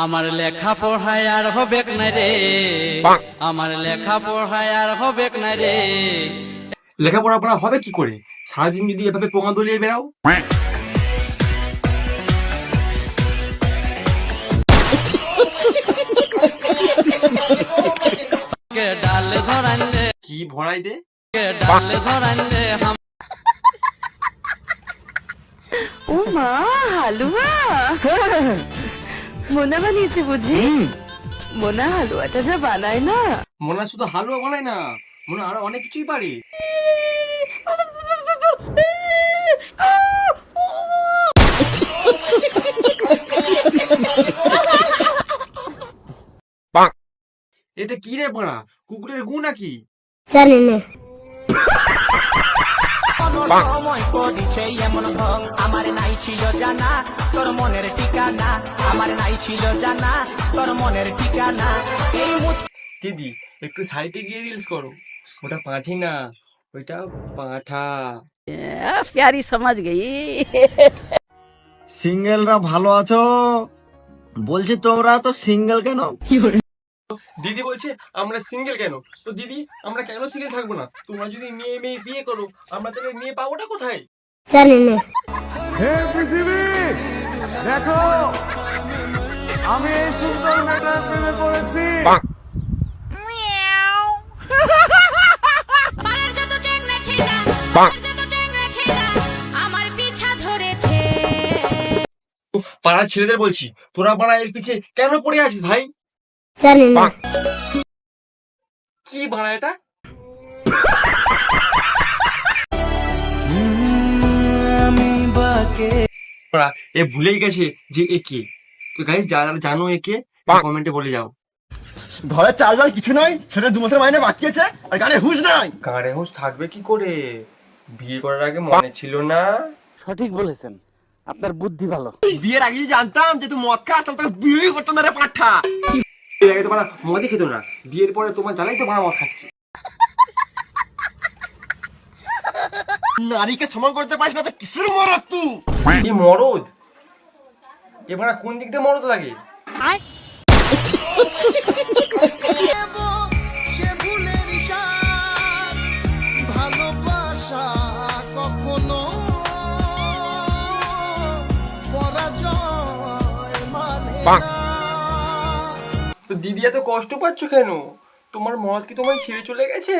আমার লেখা পড়ায় আর হবে না রে, আমার লেখা পড়ায় আর হবে না রে। লেখাপড়া পড়া হবে কি করে সারাদিন যদি এভাবে পোঙা দলিয়ে বেড়াও? কে ডাল ধরান রে, কি ভরাই দে? কে ডাল ধরান রে, ও মা, হালুয়া মোনা বানিয়েছে বুঝি? মোনা হালুয়াটা যা বানায় না, মনে হয় শুধু হালুয়া বানায় না, মনে হয় আরো অনেক কিছুই পারে। এটা কি রে বাড়া, কুকুরের গু নাকি? জানি না। সময় করিছে এমন ঢং আমার নাই ছিল জানা তোর মনের ঠিকানা আমার নাই ছিল জানা তোর মনের ঠিকানা এই দিদি একটু সাইডে গিয়ে রিলস করো, ওটা পাঁঠি না, ওইটা পাঁঠা। প্যারি সমাজ গই। সিঙ্গেলরা ভালো আছো? বলছি তোমরা তো সিঙ্গেল কেন? দিদি বলছে আমরা সিঙ্গেল কেন? তো দিদি আমরা কেন সিঙ্গেল থাকবো না? তোমরা যদি মেয়ে মেয়ে বিয়ে করো, আমরা তাহলে মেয়ে পাবোটা কোথায়? জানি না। হে পৃথিবী, দেখো আমি এই সুন্দর মেয়েটার প্রেমে পড়েছি। পাড়ার যত চ্যাংড়া ছেলা, যত চ্যাংড়া ছেলা আমার পিছা ধরেছে। পাড়ার ছেলেদের বলছি, তোরা বাড়া এর পিছে কেন পড়ে আছিস ভাই? জানি না। কি বাড়া এটা? বাড়া, এ ভুলেই গেছে যে এ কে। তো গাইস যারা জানো একে কমেন্টে বলে যাও। ঘরে চার্জার কিছু নাই, সেটা 2 মাসের মাইনে বাকি আছে, আর গানে হুঁশ নাই। গাড়ে হুঁশ থাকবে কি করে? বিয়ে করার আগে মনে ছিল না? সঠিক বলেছেন, আপনার বুদ্ধি ভালো। বিয়ের আগে যদি জানতাম যে তুই মদ খাস তাহলে তোকে বিয়েই করতাম না রে পাঠা। বিয়ের আগে তো বাড়া মদই খেতো না, বিয়ের পরে তোমার জানাই তো বাড়া মদ খাচ্ছে। নারীকে সমান করতে পারিস না তো কিসের মরদ তুই? এই মরদ, এবার কোন দিক দিয়ে মরদ লাগে? সে ভুলের ইশার ভালোবাসা কখনো পরাজয় মানে না। তো দিদি এত কষ্ট পাচ্ছ কেন? তোমার মদ কি তোমায় ছেড়ে চলে গেছে?